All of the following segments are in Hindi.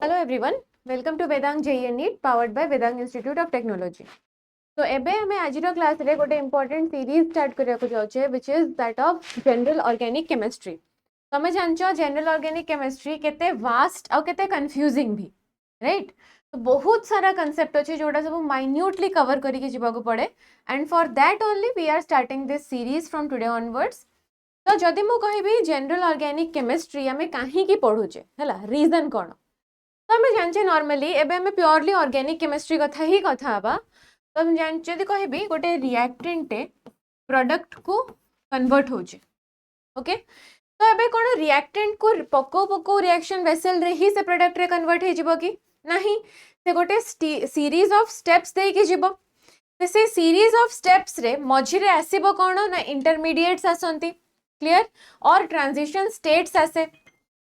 Hello everyone, welcome to Vedang JEE NEET powered by Vedang Institute of Technology. So एबे हमें आज क्लास रे गोटे इंपोर्टेंट सीरीज स्टार्ट करिया को जाउछे which is that of general organic chemistry. तमे जानछो जनरल ऑर्गेनिक केमिस्ट्री केते वास्ट और केते कंफ्यूजिंग भी, राइट? तो बहुत सारा कांसेप्ट अछि जोटा सब माइन्यूटली कवर करी के जीवा को पड़े and for that only we are starting this series from today onwards. तो जदि मु कहबी जनरल ऑर्गेनिक केमिस्ट्री हमें काहे की पढुचे हला रीजन कोन, तो आम जाने नॉर्मली एवं प्योरली ऑर्गेनिक केमिस्ट्री कथा ही कथा हवा. तो हम जानी कहबी गोटे रिएक्टेंटे प्रोडक्ट को कन्वर्ट हो ओके. तो एबे कौन रिएक्टेंट को पको पको रिएक्शन वेसल रे ही से प्रोडक्ट रे कन्वर्ट हो जिवो कि नहीं, से गोटे सीरीज ऑफ स्टेप्स दे कि जिवो. तो से सीरीज ऑफ स्टेप्स रे मझी रे आसीबो कौन ना इंटरमीडिएट्स आसंती, क्लियर, और ट्रांजिशन स्टेट्स आसे.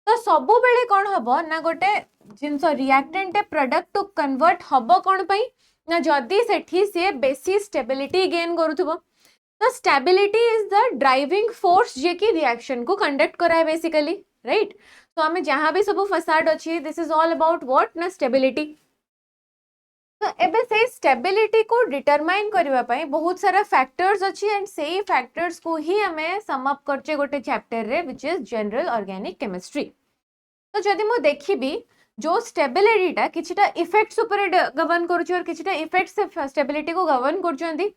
तो सबु बेले कौन हबो ना गोटे जिनस रिएक्टेंट प्रोडक्ट टू कन्वर्ट हबो कौन पई ना जदी सेठी से बेसी स्टेबिलिटी गेन करूथबो. तो stability is the driving force जे की रिएक्शन को कंडक्ट कराए बेसिकली, राइट? तो हमें जहां भी सब फसाड अछि this is all about what ना स्टेबिलिटी. तो एबे से स्टेबिलिटी को डिटरमाइन करबा पई बहुत सारा फैक्टर्स अछि एंड सेही फैक्टर्स को ही हमें सम अप करचे गोटे चैप्टर रे which is general organic chemistry. तो जदि मु देखिबी जो स्टेबिलिटीटा किछिटा इफेक्ट्स ऊपर गवर्न करूची और किछिटा इफेक्ट्स से स्टेबिलिटी को गवर्न करचंदी.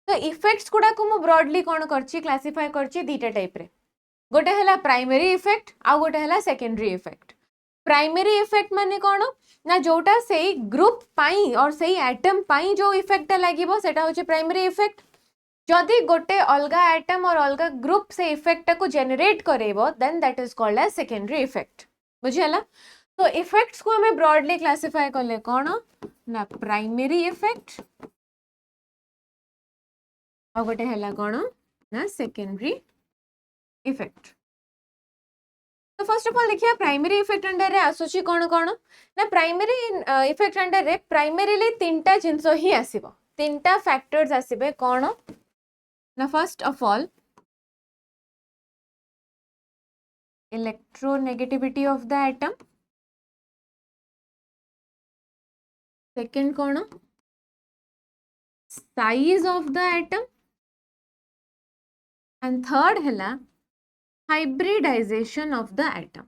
तो इफेक्ट्स गुडा को मु ब्रॉडली कोन करची क्लासिफाई करची दीटा टाइप रे. गोटे हला प्राइमरी इफेक्ट आ गोटे हला सेकेंडरी इफेक्ट. प्राइमरी इफेक्ट माने कोन ना जोटा सेही ग्रुप पाई और सेही एटम पाई जो इफेक्टटा लागिबो सेटा होचे प्राइमरी इफेक्ट. जदि गोटे अलगा एटम और अलगा ग्रुप से इफेक्ट को जनरेट करेबो then that is called as secondary effect. बुझियला? तो इफेक्ट्स को हमें ब्रॉडली क्लासिफाई करले कौन ना प्राइमरी इफेक्ट और गोटे हला कौन ना सेकेंडरी इफेक्ट. तो फर्स्ट ऑफ ऑल देखिए प्राइमरी इफेक्ट अंडर रे आसुची कौन कौन ना प्राइमरी इफेक्ट अंडर रे प्राइमरीली तीनटा जिंस ही आसीबो, तीनटा फैक्टर्स आसीबे कौन ना first of all electronegativity of the atom, second कौन size of the atom and third हैला हाइब्रिडाइजेशन ऑफ द एटम.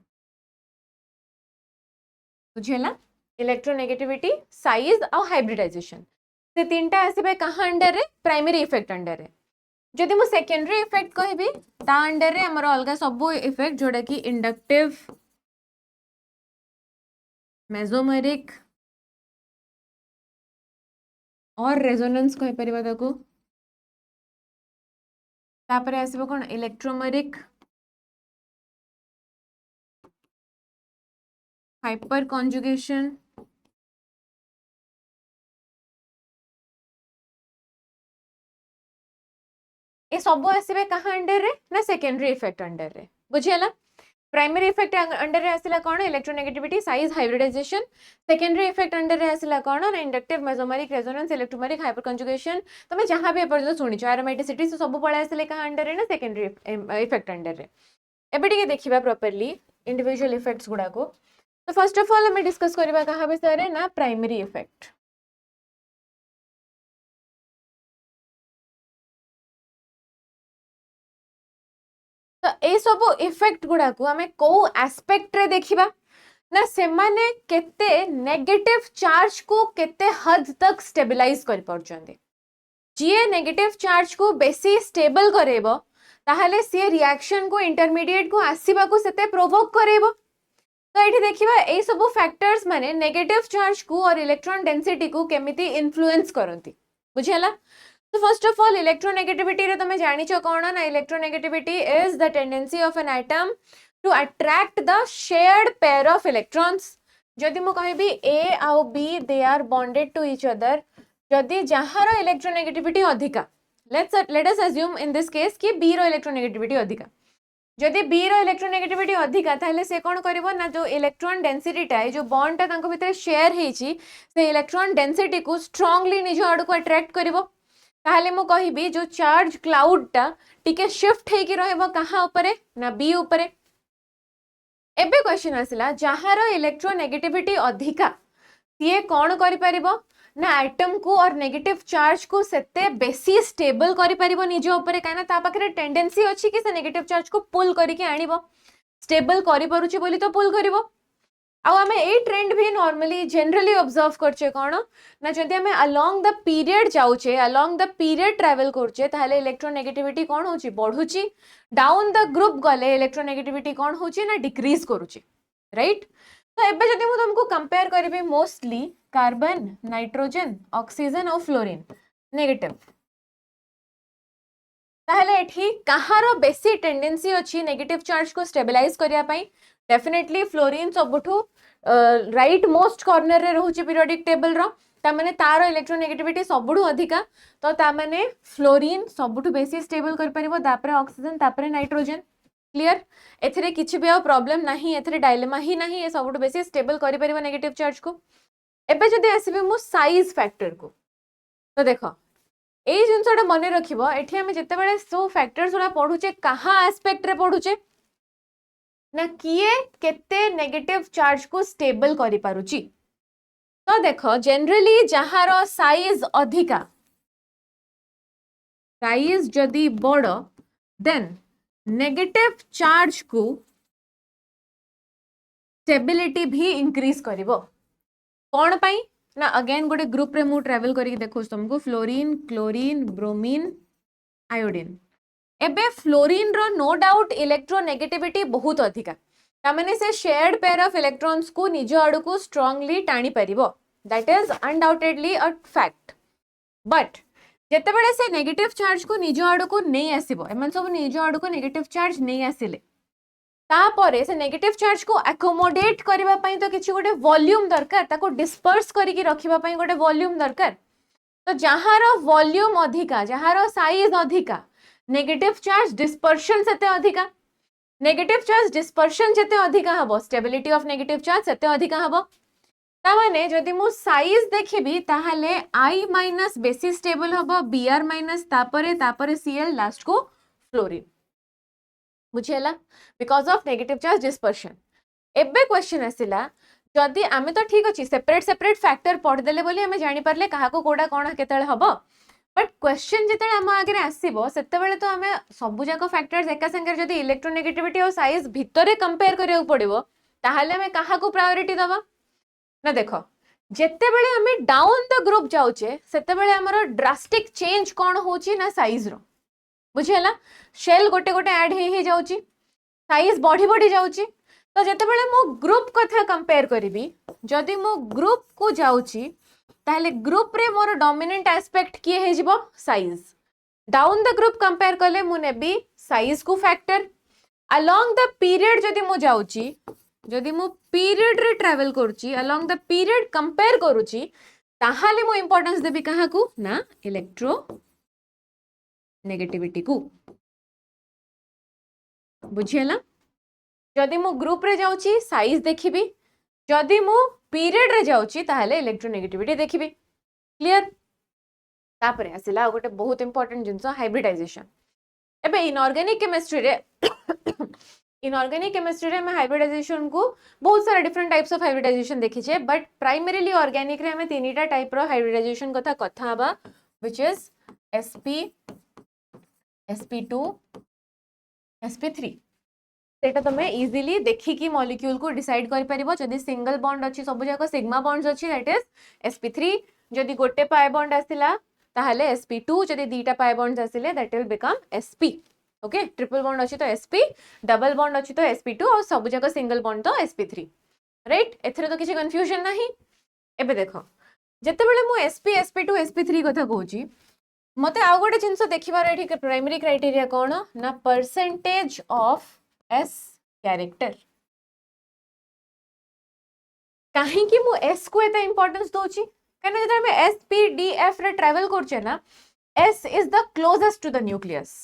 बुझेला? इलेक्ट्रोनेगेटिविटी, साइज और हाइब्रिडाइजेशन से तीनटा आसीबे कहाँ अंडर रे प्राइमरी इफेक्ट अंडर रे. जदि मु सेकेंडरी इफेक्ट कहबी ता अंडर रे हमर अलगा सब इफेक्ट जोड़ा कि इंडक्टिव, मेसोमेरिक और रेजोनेंस कहि परिबा ताको. तापर आसीबो कोन इलेक्ट्रोमेरिक, हाइपर कॉन्जुगेशन, ये सब आसीबे कहाँ अंडर रे ना सेकेंडरी इफेक्ट अंडर रे. बुझियला? प्राइमरी इफेक्ट अंडर रे आसिला कोन electronegativity, size, hybridisation. Secondary effect under रे आसिला कोन ना inductive, mesomeric, resonance, electromeric, hyper conjugation. तमे जहां भी एपर सुनी छ एरोमेटिसिटी से सब पळे आसिले कहाँ अंडर रे ना सेकेंडरी इफेक्ट अंडर रे. एबे टिके देखिबा प्रॉपर्ली इंडिविजुअल इफेक्ट्स गुडा को. तो फर्स्ट ऑफ ऑल हमें डिस्कस करबा कहा विषय रे ना प्राइमरी इफेक्ट. तो ए सब इफेक्ट गुडा को हमें को एस्पेक्ट रे देखिबा ना से माने केते नेगेटिव चार्ज को केते हद तक स्टेबलाइज कर परचंदे. जे नेगेटिव चार्ज को बेसी स्टेबल करेबो ताहले से रिएक्शन को इंटरमीडिएट को आसीबा को सेते प्रोवोक करेबो. तो एठी देखिबा ए सब फैक्टर्स माने नेगेटिव चार्ज को और इलेक्ट्रॉन डेंसिटी को केमिति इन्फ्लुएंस करंती. बुझियला? तो फर्स्ट ऑफ ऑल इलेक्ट्रोनेगेटिविटी रे तमे जानि छ कोन ना electronegativity is the tendency of an atom to attract the shared pair of electrons. जदि मु कहबी ए आउ B they are bonded to each other, जदि जहार इलेक्ट्रोनेगेटिविटी अधिका, let us assume in this case कि बी रो इलेक्ट्रोनेगेटिविटी अधिका. जदि बी रो इलेक्ट्रोनेगेटिविटी अधिका ताहले से कोन करबो ना जो इलेक्ट्रॉन डेंसिटीटा जो बॉन्डटा तांको भितर शेयर हेची से इलेक्ट्रॉन डेंसिटी को स्ट्रांगली निज आड़ को अट्रैक्ट करबो. ताहले मु कहबी जो चार्ज क्लाउड टा टिके शिफ्ट हेकी रहबो कहाँ ऊपर ना बी ऊपर. एबे क्वेश्चन आसिला जहार इलेक्ट्रोनेगेटिविटी अधिका सी कौन कर ना एटम को और नेगेटिव चार्ज को सेते बेसी स्टेबल करि परिबो निज ऊपर काना ता पाखरे टेंडेंसी अछि कि से नेगेटिव चार्ज को पुल करके आनिबो स्टेबल करि परुछि बोली तो पुल करिवो आउ आमे ए ट्रेंड भी नॉर्मली जनरली ऑब्जर्व करछे कोन ना जदि आमे अलोंग द पीरियड जाउछे अलोंग द पीरियड ट्रैवल करछे ताहले इलेक्ट्रोनेगेटिविटी कोन होछि बढ़ुछि डाउन द ग्रुप गले इलेक्ट्रोनेगेटिविटी कोन होछि ना डिक्रीज करूछि राइट तो एबे जदि मु तुमको कंपेयर करबी मोस्टली कार्बन नाइट्रोजन ऑक्सीजन और फ्लोरीन नेगेटिव ताहले एठी कहारो बेसी टेंडेंसी अछि नेगेटिव चार्ज को स्टेबलाइज करिया पई डेफिनेटली फ्लोरीन सबुठू राइट मोस्ट कॉर्नर रे रहउछि पीरियोडिक टेबल रो ता माने तारो इलेक्ट्रोनेगेटिविटी सबुठू अधिका तो ता माने फ्लोरीन सबुठू बेसी स्टेबल कर परिबो तापरे ऑक्सीजन तापरे नाइट्रोजन क्लियर एथिरे किछि भी प्रॉब्लम नाही एथिरे डायलेमा ही नाही ए सबुठू बेसी स्टेबल करि परिबो नेगेटिव चार्ज को एबे जदि आसीबे मु साइज फैक्टर को तो देखो एई जिंसटा मने रखिबो एठी हमें जते बेले सो फैक्टर्स उडा पढुचे कहा एस्पेक्ट रे पढुचे ना किए केते नेगेटिव चार्ज को स्टेबल करि पारुची तो देखो जनरली जहारो साइज अधिका साइज जदि बड़ देन नेगेटिव चार्ज को स्टेबिलिटी भी इंक्रीज करिवो कौन पाई ना अगेन गोटे ग्रुप रे मु ट्रैवल करी देखो तुमको फ्लोरीन क्लोरीन ब्रोमीन आयोडीन एबे फ्लोरीन रो नो डाउट इलेक्ट्रोनेगेटिविटी बहुत अधिका तामाने से शेयर्ड पेयर ऑफ इलेक्ट्रॉन्स को निज आडू को स्ट्रांगली टाणी परिबो that is undoubtedly a fact but जेते बेले से नेगेटिव चार्ज को निज आडू को नहीं आसीबो एमन सब निज आडू को नेगेटिव चार्ज नहीं आसिले तापरे से नेगेटिव चार्ज को अकोमोडेट करबा पई तो किछि गोटे वॉल्यूम दरकार ताको डिस्पर्स करिकि रखिबा पई गोटे वॉल्यूम दरकार तो जहारो वॉल्यूम अधिका जहारो साइज अधिका नेगेटिव चार्ज डिस्पर्शन सेते अधिका नेगेटिव चार्ज डिस्पर्शन जेते अधिका हबो स्टेबिलिटी ऑफ नेगेटिव चार्ज सेते अधिका हबो ता माने जदि मु साइज देखिबी ताहाले I माइनस बेसी स्टेबल हबो Br माइनस तापरे Cl लास्ट को फ्लोरीन बुझेला because of negative charge dispersion एबे क्वेश्चन आसिला जदि आमे तो ठीक अछि सेपरेट सेपरेट फैक्टर पढ़ देले बोली आमे जानि परले काहा को कोडा कोन केतले हबो बट क्वेश्चन जिते आम आगे आसो से तो आम सबू जाक फैक्टर्स एका संगे जदि इलेक्ट्रोनेगेटिविटी और साइज भितर कंपेयर करिया पड़ो ताहले आमे काहा को प्रायोरिटी दबा ना देखो जेते बेले आमे डाउन द ग्रुप जाउचे सेते बेले हमर ड्रास्टिक चेंज कोन होची ना साइज रो बुझेला शेल गोटे गोटे ऐड हे जाउची साइज बढ़ी बढ़ी जाउची तो जेते बेले मो ग्रुप कथा कंपेयर करिवि जदि मो ग्रुप को जाउची ताहले ग्रुप रे मोर डोमिनेंट एस्पेक्ट किए हे जिवो size down the group compare करले मु नेबी साइज को फैक्टर अलोंग द पीरियड जदि मु जाउची जदि मु पीरियड रे ट्रैवल करूची अलोंग द पीरियड कंपेयर करूची ताहाले मु इंपोर्टेंस देबी काहा को ना इलेक्ट्रो नेगेटिविटी को बुझियला जदि मु ग्रुप रे जाउची साइज देखिबी जदि मु पीरियड रे जाउची ताहले इलेक्ट्रोनेगेटिविटी देखिबी क्लियर तापरे आसिला गोटे बहुत इंपोर्टेंट जिंस हाइब्रिडाइजेशन एबे इनऑर्गेनिक केमिस्ट्री रे मैं हाइब्रिडाइजेशन को बहुत सारा डिफरेंट टाइप्स ऑफ हाइब्रिडाइजेशन देखि छे बट प्राइमरीली ऑर्गेनिक रे हमें तीनटा टाइप रो हाइब्रिडाइजेशन कथा हबा which is sp sp2 sp3 सेटा तमे इजीली देखि कि मॉलिक्यूल को डिसाइड कर परिबो जदि सिंगल बॉन्ड अछि सब जाको सिग्मा बॉन्ड्स अछि दैट इज sp3 जदि गोटे पाई बॉन्ड आसिला ताहले sp2 जदि दीटा पाई बॉन्ड्स आसिले that will become sp okay triple bond अछि तो sp डबल बॉन्ड अछि तो sp2 और सब जाको सिंगल बॉन्ड तो sp3 राइट एथरे तो किछि कंफ्यूजन नाही एबे देखो जते बेले मु sp sp2 sp3 कथा कहूची मते आ गोटे जिंस देखिबार एठी प्राइमरी क्राइटेरिया कोन ना परसेंटेज ऑफ S कैरेक्टर कहीं कि मु S को एता इंपोर्टेंस दोची कने जदि हम S P D F रे ट्रैवल करछे ना S is the closest to the nucleus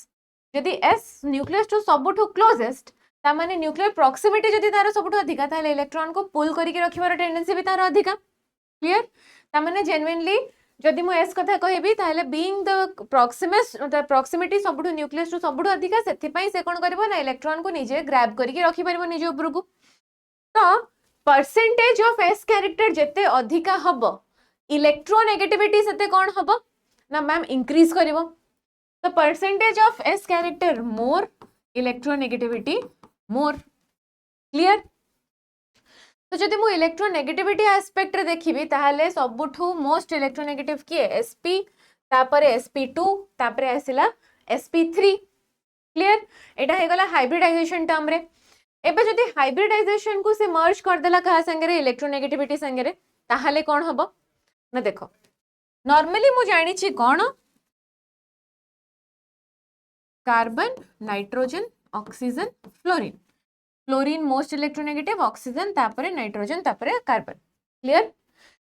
जदि S न्यूक्लियस टू सबठु क्लोजेस्ट ता माने न्यूक्लियर प्रॉक्सिमिटी जदि तार सबठु अधिका ताले इलेक्ट्रॉन को पुल करिके रखिबार टेंडेंसी भी तार अधिका क्लियर ता माने जेन्युइनली जदि मु S कथा कहबी ताले बीइंग द प्रॉक्सिमिटी सबठु न्यूक्लियस टू सबठु अधिका सेथि पई से कोन करबो ना इलेक्ट्रॉन को निजे ग्रैब करिके रखि परबो निजे ऊपर को तो परसेंटेज ऑफ एस कैरेक्टर जिते अधिका हब इलेक्ट्रोनेगेटिविटी सेते कौन हब ना मैम इंक्रीज करिवो. तो percentage of s character more electronegativity more. Clear. तो जदि मु इलेक्ट्रोनेगेटिविटी एस्पेक्ट रे देखिबी ताहाले सबुठु मोस्ट इलेक्ट्रोनेगेटिव किए sp तापरे sp2 तापरे आसिला sp3. क्लियर. एटा हे गला हाइब्रिडाइजेशन टर्म रे. एबे जदि हाइब्रिडाइजेशन को से मर्ज कर देला कहा संगे रे इलेक्ट्रोनेगेटिविटी संगे रे ताहाले कोन हबो ना देखो नॉर्मली मु जानि छी कोन carbon nitrogen oxygen fluorine. Fluorine most electronegative oxygen तापरे नाइट्रोजन तापरे कार्बन. क्लियर.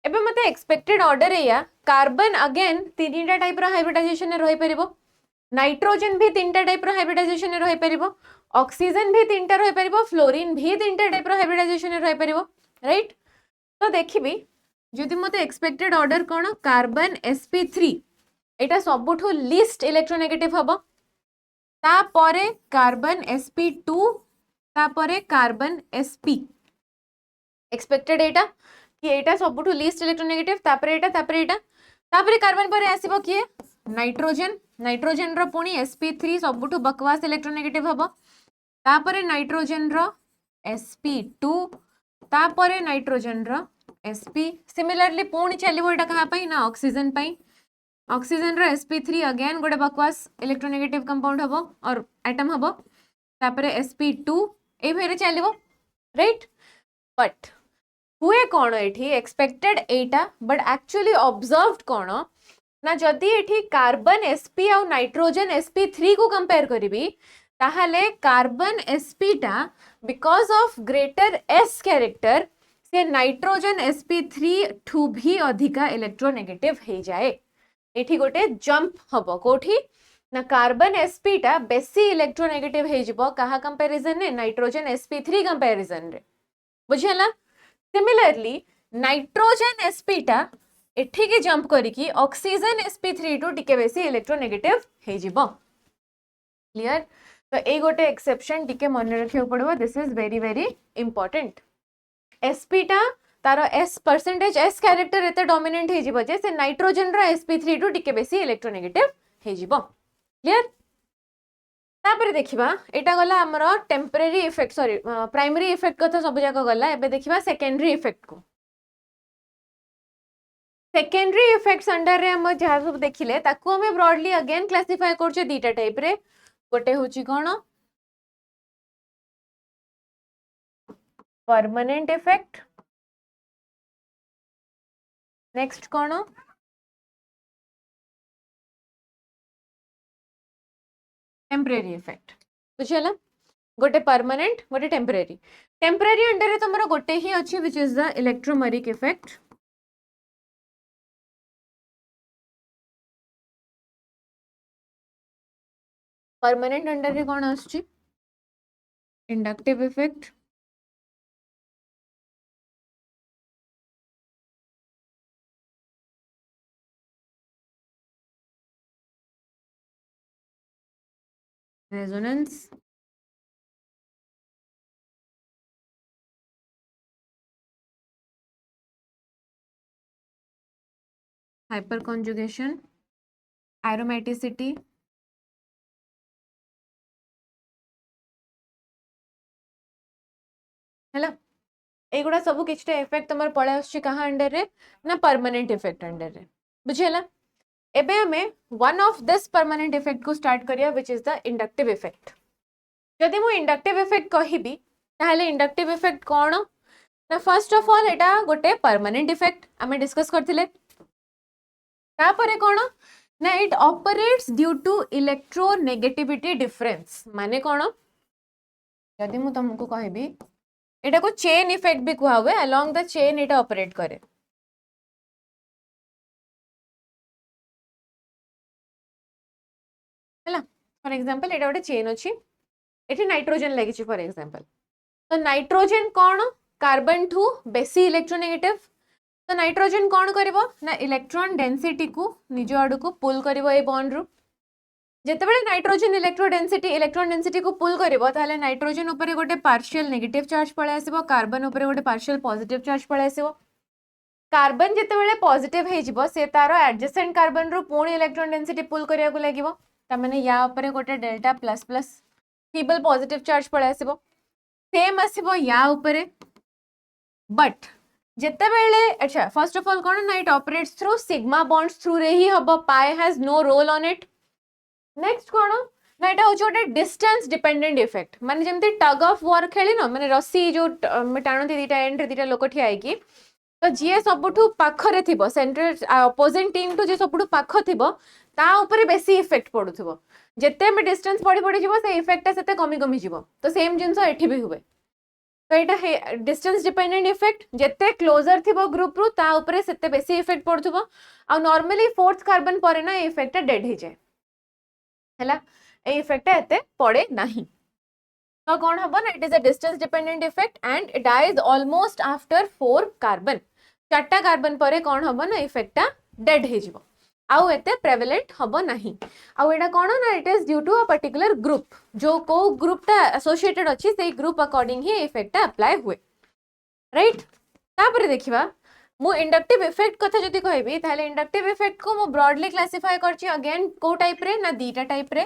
एबे मते एक्सपेक्टेड ऑर्डर या कार्बन अगेन तीनटा टाइप रो हाइब्रिडाइजेशन रही परिबो. नाइट्रोजन भी तीनटा टाइप रो हाइब्रिडाइजेशन रही परिबो. ऑक्सीजन भी तीनटा रही परिबो. फ्लोरीन भी तीनटा टाइप रो हाइब्रिडाइजेशन रही परिबो. राइट. तो देखिबी जदि मते एक्सपेक्टेड ऑर्डर कोन कार्बन sp3 एटा सबुठु लीस्ट इलेक्ट्रोनेगेटिव हबो. तापरे कार्बन sp2 तापरे कार्बन sp. एक्सपेक्टेड एटा कि एटा सबुठु लीस्ट इलेक्ट्रोनेगेटिव तापरे एटा तापरे कार्बन पर आसीबो कि नाइट्रोजन. नाइट्रोजन रो पुणी sp3 सबुठु बकवास इलेक्ट्रोनेगेटिव हबो. तापरे नाइट्रोजन रो sp2 तापरे नाइट्रोजन रो sp. सिमिलरली पुणी चलिबो एटा कहा पई ना ऑक्सीजन पई. ऑक्सीजन रो sp3 अगेन गोटे बकवास इलेक्ट्रोनेगेटिव कंपाउंड हबो और एटम हबो. तापरे sp2 ए भेरे चलिबो. राइट. बट हुए कोन एठी expected Etah but actually observed कोन ना जदि एठी कार्बन sp और नाइट्रोजन sp3 को कंपेयर करिबी ताहाले कार्बन sp टा because of greater s character से नाइट्रोजन sp3 ठू भी अधिका इलेक्ट्रोनेगेटिव हे जाए. एठी गोटे जंप हबो कोठी ना कार्बन sp टा बेसी इलेक्ट्रोनेगेटिव हे जिवो कहा कंपैरिजन ने नाइट्रोजन sp3 कंपैरिजन रे. बुझियला. सिमिलरली नाइट्रोजन sp टा एठी के जंप करिकी ऑक्सीजन sp3 टू टिके बेसी इलेक्ट्रोनेगेटिव हे जिवो. क्लियर. तो ए गोटे एक्सेप्शन टिके मन रखियो पड़बो. This is very very important. sp टा तारो s परसेंटेज s कैरेक्टर एते डोमिनेंट हे जिवो जे से नाइट्रोजन रो sp3 टू टिके बेसी इलेक्ट्रोनेगेटिव हे जिवो. क्लियर. तापर देखिबा एटा गला हमरो temporary effect sorry primary effect कथा सब जाक गला. एबे देखिबा सेकेंडरी इफेक्ट को. सेकेंडरी इफेक्ट्स अंडर रे हम जहा सब देखिले ताकू हमें ब्रॉडली अगेन क्लासिफाई करछे दीटा टाइप रे. गोटे होची कोन परमानेंट इफेक्ट. नेक्स्ट कोन टेम्परेरी इफेक्ट. बुझियला. गोटे परमानेंट गोटे टेम्परेरी. टेम्परेरी अंडर रे तमरो गोटे ही अछि which is the electromeric effect. Permanent under रे कोन आछि inductive effect. Resonance. Hyper conjugation. Aromaticity. हैला. एगुडा सब किछटा इफेक्ट तमर पळे आछि कहा अंडर रे ना परमानेंट इफेक्ट अंडर रे. बुझियला. एबे हमें one of this permanent effect को स्टार्ट करिया which is the inductive effect. जदि मु इंडक्टिव इफेक्ट कहिबी ताहले इंडक्टिव इफेक्ट कोन ना फर्स्ट ऑफ ऑल एटा गोटे परमानेंट इफेक्ट हमें डिस्कस करथिले. तापरे कोन ना it operates due to electronegativity difference. माने कोन जदि मु तुमको कहिबी एटा को चेन इफेक्ट भी कुआ हुए along the chain Etah operate करे. हैला. फॉर एग्जांपल एटा गोटे चेन अछि एठी नाइट्रोजन लागि छि फॉर एग्जांपल. तो नाइट्रोजन कोन कार्बन ठू बेसी इलेक्ट्रोनेगेटिव. तो नाइट्रोजन कोन करबो ना इलेक्ट्रॉन डेंसिटी को निज आडू को पुल करबो ए बॉन्ड रु. जेतेबेले नाइट्रोजन इलेक्ट्रॉन डेंसिटी को पुल करिवो ताले नाइट्रोजन ऊपर गोटे पार्शियल नेगेटिव चार्ज पळे आसीबो, कार्बन ऊपर गोटे पार्शियल पॉजिटिव चार्ज पळे आसीबो। कार्बन जेतेबेले पॉजिटिव हे जिवो से तारो एडजेसेंट कार्बन रो पुणी इलेक्ट्रॉन डेंसिटी पुल करिया को लागिवो, ता माने या ऊपर गोटे delta plus plus feeble positive charge पळे आसीबो। सेम आसीबो या ऊपर, बट जेतेबेले अच्छा फर्स्ट ऑफ ऑल कोन ना it operates through sigma bonds through रे ही हबो, pi has no role on it. Next कोन ना एटा हो छोटे डिस्टेंस डिपेंडेंट इफेक्ट, माने जेमते टग ऑफ वॉर खेली न, माने रस्सी जो टाणती दीटा एंड रे दीटा लोक ठिया आइकी, तो जी सबुठू पाखरे थिबो सेंटर अपोजिंग टीम टू जे सबुठू पाख थिबो ता ऊपर बेसी इफेक्ट पडुथिबो। जेते में डिस्टेंस पड़ी पड़ी जिवो से इफेक्ट सेते कमी कमी जिवो। तो सेम जिंस एठी भी हुए। तो एटा डिस्टेंस डिपेंडेंट इफेक्ट, जेते क्लोजर थिबो ग्रुप रु ता ऊपर सेते बेसी इफेक्ट पडुथिबो। आ नॉर्मली फोर्थ कार्बन परे ना इफेक्ट डेड ही जाय हैला, ए इफेक्ट एते पड़े नाही। तो कौन हबो ना it is a distance dependent effect and it dies almost after 4 carbon. चारटा कार्बन परे कौन हबो ना इफेक्ट डेड हे जिवो, आउ एते प्रेवलेंट हबो नाही। आउ एटा कौन ना it is due to a particular group, जो को ग्रुप टा एसोसिएटेड अछि सेही ग्रुप अकॉर्डिंग ही इफेक्ट अप्लाई हुए, राइट। तापर देखिबा मु इंडक्टिव इफेक्ट कथा जति कहबी ताले इंडक्टिव इफेक्ट को मु ब्रॉडली क्लासिफाई करछि अगेन को टाइप रे ना दीटा टाइप रे।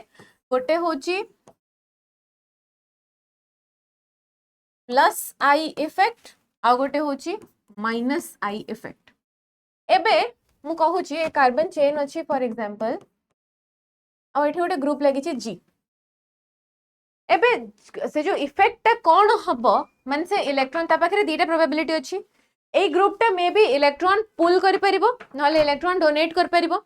गोटे होछि प्लस आई इफेक्ट आ गोटे होछि माइनस आई इफेक्ट। एबे मु कहूछि ए कार्बन चेन अछि फॉर एग्जांपल, आ एठी गोटे ग्रुप लागि छी जी। एबे से जो इफेक्ट कौन हबो माने से इलेक्ट्रॉन ता पाखरे दीटा प्रोबेबिलिटी अछि, ए ग्रुप टा मे बी इलेक्ट्रॉन पुल करि परिबो नले इलेक्ट्रॉन डोनेट कर परिबो।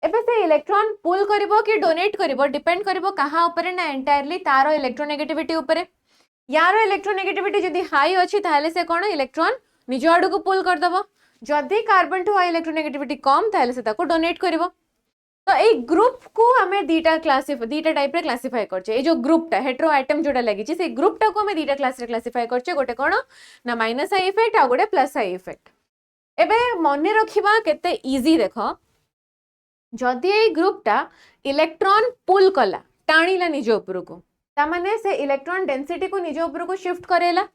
एबे से इलेक्ट्रॉन पुल करिवो कि डोनेट करिवो डिपेंड करिवो कहा ऊपर ना एंटायरली तारो इलेक्ट्रोनेगेटिविटी ऊपर। यारो इलेक्ट्रोनेगेटिविटी जदी हाई अछि ताले से कोन इलेक्ट्रॉन निज आडू को पुल कर दबो, जदी कार्बन टू हाई इलेक्ट्रोनेगेटिविटी कम ताले से ताको डोनेट करिवो। तो ए ग्रुप को हमें दीटा टाइप रे क्लासिफाई करछे। ए जो ग्रुप टा हेटेरो आइटम जोटा लागि छी से ग्रुप टा को हमें दीटा क्लास रे क्लासिफाई करछे, गोटे कोन ना माइनस आई इफेक्ट आ गोटे प्लस आई इफेक्ट। एबे मने रखिबा केते इजी देखो, जदी ए ग्रुप टा इलेक्ट्रॉन पुल कला टाणीला निज ऊपर को, ता माने से इलेक्ट्रॉन डेंसिटी को निज ऊपर को शिफ्ट करेला।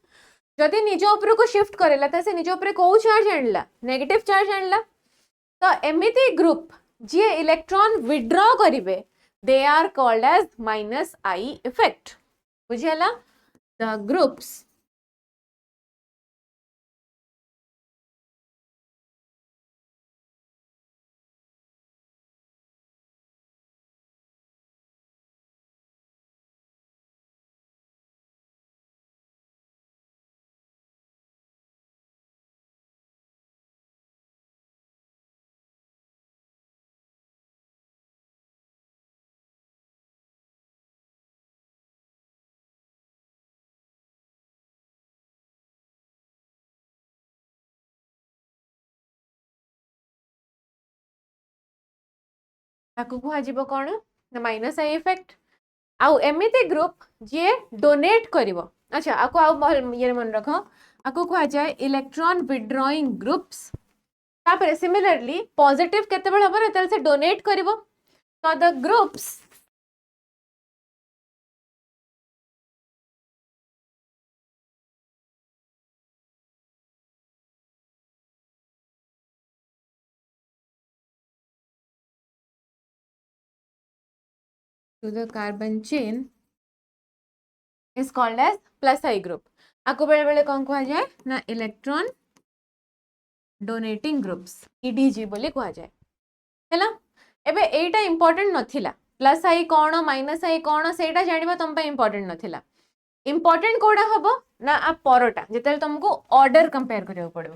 जदी निज ऊपर को शिफ्ट करेला ता से निज ऊपर को चार्ज आणला, नेगेटिव चार्ज आणला। तो एमिति ग्रुप जे इलेक्ट्रॉन विथड्रॉ करिवे they are called as minus I effect. बुझियला, द ग्रुप्स ताकू कुहा जिवो कोन ना माइनस आई इफेक्ट। आउ एमिति ग्रुप जे डोनेट करिवो, अच्छा आको आउ ये मन रखो, आको कुहा जाय इलेक्ट्रॉन विथड्रॉइंग ग्रुप्स। तापर सिमिलरली पॉजिटिव केतेबेल हबो ना तल से डोनेट करिवो। तो the groups to the carbon chain is called as plus I group. आको बेले बेले कौन कहा जाए ना इलेक्ट्रॉन डोनेटिंग ग्रुप्स ईडीजी बोली कहा जाए हैला। एबे एटा इंपोर्टेंट नथिला, प्लस आई कौन माइनस आई कौन सेटा जानिबा तुम पे इंपोर्टेंट नथिला। इंपोर्टेंट कोडा हबो ना आ परटा जेतेल तुमको ऑर्डर कंपेयर करियो पड़ो,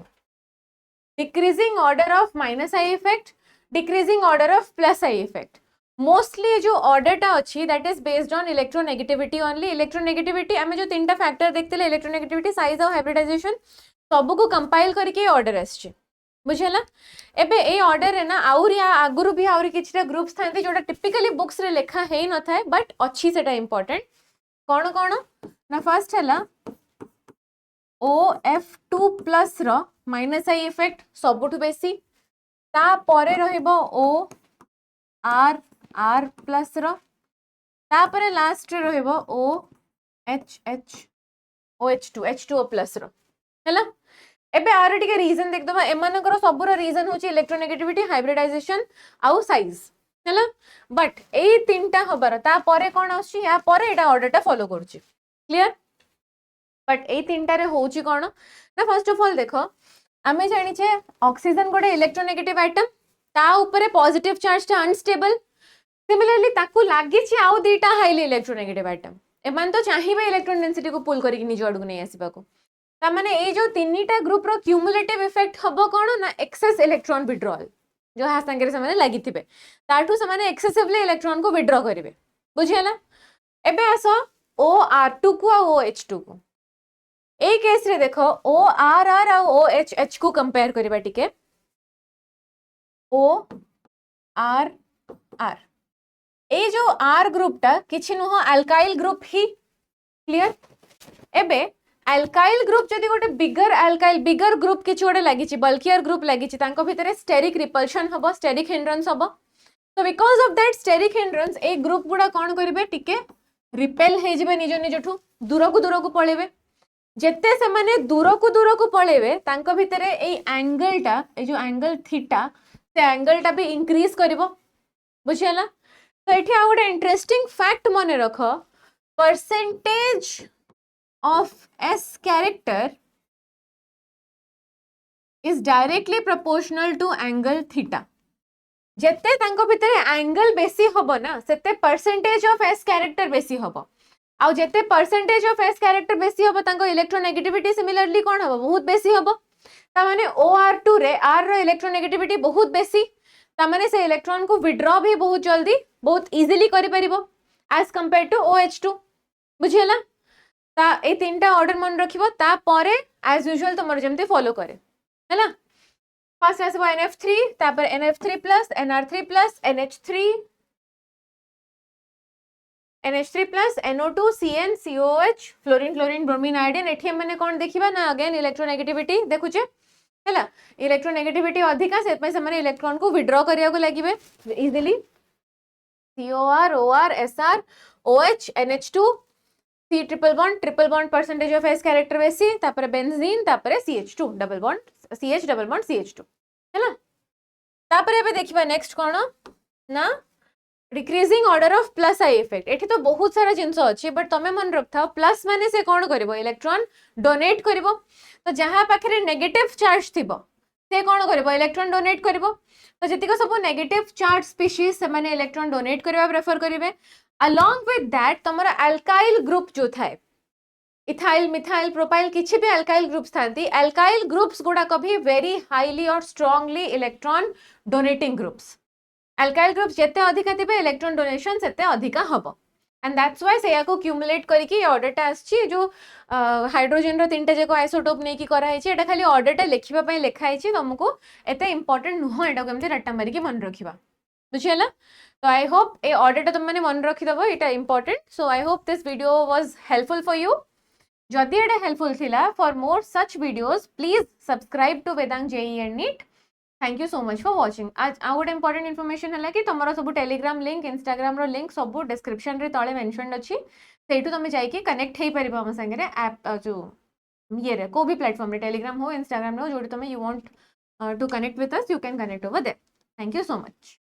decreasing order of minus I effect, decreasing order of plus I effect. Mostly जो ऑर्डर टा अच्छी that is based on electronegativity only. Electronegativity आमे जो तीनटा फैक्टर देखते इलेक्ट्रोनेगेटिविटी, साइज और हाइब्रिडाइजेशन सब को कंपाइल करके ऑर्डर आछे। बुझेला, एबे ए ऑर्डर रे ना आउरी आगुरु भी आउरी किछटा ग्रुप्स थांती जोटा टिपिकली बुक्स रे लेखा हे न थाए बट अच्छी सेटा इंपोर्टेंट। कोन कोन ना फर्स्ट हैला OF2 प्लस रो माइनस आई इफेक्ट सबुठु बेसी, ता परे रहिबो OR R प्लस रो तापरे लास्ट रे रहइबो OH2 प्लस रो हैला एबे आर टिके रीजन देख दबा एमानकर सबुर रीजन होची इलेक्ट्रोनेगेटिविटी हाइब्रिडाइजेशन आउ साइज हैला बट ए तीनटा हबार ता परे कोन आछी या परे एटा ऑर्डरटा फॉलो करची क्लियर बट ए तीनटा रे होची कोन ना फर्स्ट ऑफ ऑल देखो आमे जानि छे ऑक्सीजन गोटे इलेक्ट्रोनेगेटिव आइटम ता ऊपर पॉजिटिव चार्ज ता अनस्टेबल सिमिलरली ताकू लागि छी आउ दीटा हाईली इलेक्ट्रोनेगेटिव आइटम एमान तो चाहिबे इलेक्ट्रॉन डेंसिटी को पुल करिक निज अडगु नै आसीबा को ता माने ए जो तीनटा ग्रुप रो क्यूमुलेटिव इफेक्ट हबो कोन ना एक्सेस इलेक्ट्रॉन विड्रॉल जो हा संगे से माने लागि थिबे ताठू से माने एक्सेसिवली इलेक्ट्रॉन को विड्रॉ करिवे बुझियला एबे आसो OR2 को OH2 को ए केस रे देखो ORR और OHH को कंपेयर करिबा टिके ORR ए जो R ग्रुप टा किछि नुह अल्काइल ग्रुप ही क्लियर एबे अल्काइल ग्रुप जदि गोटे बिगर ग्रुप किछि गोटे लागि छि बल्कियर ग्रुप लागि छि तांको भितरे स्टेरिक रिपल्शन हबो स्टेरिक हिंड्रेंस हबो तो because of that steric hindrance ए ग्रुप गुडा कोन करिवे टिके रिपेल हे जिवे निज निजठू दूर को पळेबे जेते से माने दूर को पळेबे तांको भितरे ए एंगल टा ए जो एंगल थीटा से एंगल टा भी इंक्रीज करिवो बुझियला तो एठी आ गोटे इंटरेस्टिंग फैक्ट मने रखो percentage of S character is directly proportional to angle theta जेते तांको भितरे एंगल बेसी हबो ना सेते परसेंटेज ऑफ S कैरेक्टर बेसी हबो आ जेते परसेंटेज ऑफ S कैरेक्टर बेसी हबो तांको इलेक्ट्रोनेगेटिविटी सिमिलरली कोन हबो बहुत बेसी हबो ता माने OR2 रे R रो इलेक्ट्रोनेगेटिविटी बहुत बेसी ता माने से इलेक्ट्रॉन को विड्रॉ भी बहुत जल्दी बहुत इजीली करि परिबो एज कंपेयर टू OH2 बुझियला ता ए तीनटा ऑर्डर मन रखिबो ता परे एज यूजुअल तमर जेमते फॉलो करे हैला फर्स्ट आसबो NF3 तापर NF3+ NR3+ NH3+ NO2 CN COH fluorine bromine iodine एठी माने कोन देखिबा ना अगेन इलेक्ट्रोनेगेटिविटी देखुचे हैला इलेक्ट्रोनेगेटिविटी अधिका से पे माने इलेक्ट्रॉन को विड्रॉ करिया को लागिबे easily COR OR SR OH NH2 C triple bond percentage of S character बेसी तापर बेंजीन तापर CH2 डबल बॉन्ड CH2 हैला तापर एबे देखिबा नेक्स्ट कोन ना decreasing order of plus I effect एठी तो बहुत सारा जिंस अछि बट तमे मन रखथाओ प्लस माने से कोन करबो इलेक्ट्रॉन डोनेट करबो तो जहां पाखरे नेगेटिव चार्ज थिबो से कोन करबो इलेक्ट्रॉन डोनेट करबो तो जतिको सब नेगेटिव चार्ज स्पीशीज से माने इलेक्ट्रॉन डोनेट करबा प्रेफर करिवे along with that तमरा अल्काइल ग्रुप जो थाए इथाइल मिथाइल प्रोपाइल किछि भी अल्काइल ग्रुप्स थांती अल्काइल ग्रुप्स गुडा कभी वेरी हाईली और strongly electron donating groups alkyl groups जेते अधिका थिबे इलेक्ट्रॉन डोनेशन सेते अधिका हबो एंड दैट्स व्हाई से याको क्यूमुलेट करिकि ऑर्डरटा आछि जो हाइड्रोजन रो तीनटा जेको आइसोटोप नै कि करा है एटा खाली ऑर्डरटा लिखिबा पय लेखा है तुमको एते इंपोर्टेंट नुह एटा केमते रट्टा मारी के मन रखिबा बुझियला तो आई होप ए ऑर्डरटा तुम माने मन रखि दबो एटा important so I hope this video was helpful for you जदि एटा हेल्पफुल थिला for more such videos please subscribe to Vedang JEE and NEET thank you so much for watching आज आ गोटे इंपोर्टेंट इन्फॉर्मेशन है कि तुम सब टेलीग्राम लिंक इंस्टाग्राम रो लिंक सब डिस्क्रिप्शन रे तळे मेंशन अछि सेठू तुम जाई के कनेक्ट हेई परिबो हम संगे रे ऐप जो ये रे को भी प्लेटफॉर्म रे टेलीग्राम हो इंस्टाग्राम रो जोडी तुम you want to connect with us you can connect over there thank you so much